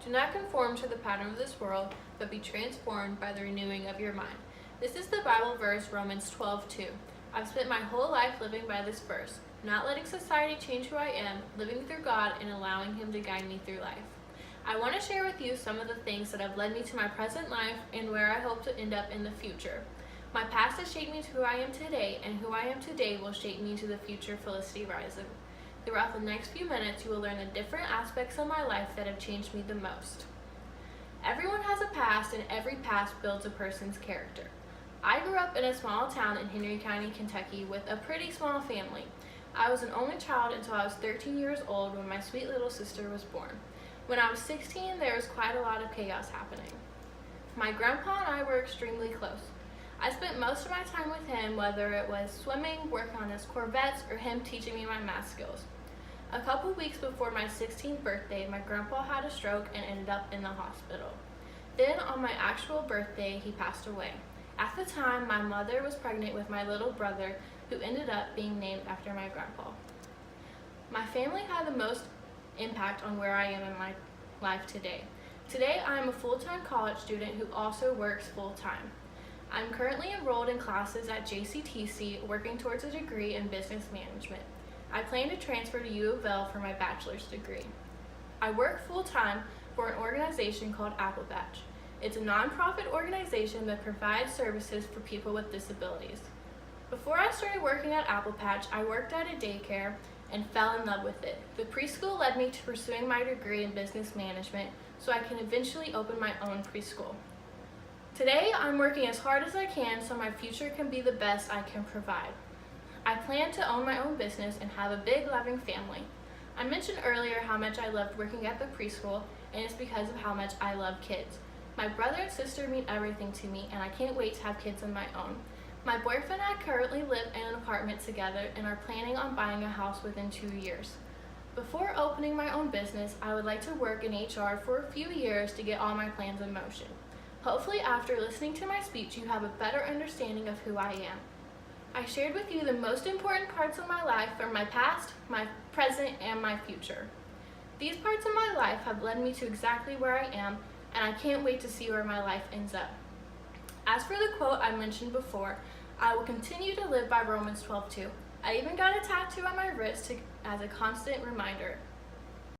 Do not conform to the pattern of this world, but be transformed by the renewing of your mind. This is the Bible verse, Romans 12:2. I've spent my whole life living by this verse, not letting society change who I am, living through God and allowing Him to guide me through life. I want to share with you some of the things that have led me to my present life and where I hope to end up in the future. My past has shaped me to who I am today, and who I am today will shape me to the future Felicity Rising. Throughout the next few minutes, you will learn the different aspects of my life that have changed me the most. Everyone has a past, and every past builds a person's character. I grew up in a small town in Henry County, Kentucky with a pretty small family. I was an only child until I was 13 years old when my sweet little sister was born. When I was 16, there was quite a lot of chaos happening. My grandpa and I were extremely close. I spent most of my time with him, whether it was swimming, working on his Corvettes, or him teaching me my math skills. A couple weeks before my 16th birthday, my grandpa had a stroke and ended up in the hospital. Then on my actual birthday, he passed away. At the time, my mother was pregnant with my little brother, who ended up being named after my grandpa. My family had the most impact on where I am in my life today. Today, I am a full-time college student who also works full-time. I'm currently enrolled in classes at JCTC, working towards a degree in business management. I plan to transfer to U of L for my bachelor's degree. I work full-time for an organization called Apple Patch. It's a nonprofit organization that provides services for people with disabilities. Before I started working at Apple Patch, I worked at a daycare and fell in love with it. The preschool led me to pursuing my degree in business management so I can eventually open my own preschool. Today, I'm working as hard as I can so my future can be the best I can provide. I plan to own my own business and have a big, loving family. I mentioned earlier how much I loved working at the preschool, and it's because of how much I love kids. My brother and sister mean everything to me, and I can't wait to have kids of my own. My boyfriend and I currently live in an apartment together and are planning on buying a house within 2 years. Before opening my own business, I would like to work in HR for a few years to get all my plans in motion. Hopefully, after listening to my speech, you have a better understanding of who I am. I shared with you the most important parts of my life from my past, my present, and my future. These parts of my life have led me to exactly where I am, and I can't wait to see where my life ends up. As for the quote I mentioned before, I will continue to live by Romans 12:2. I even got a tattoo on my wrist as a constant reminder.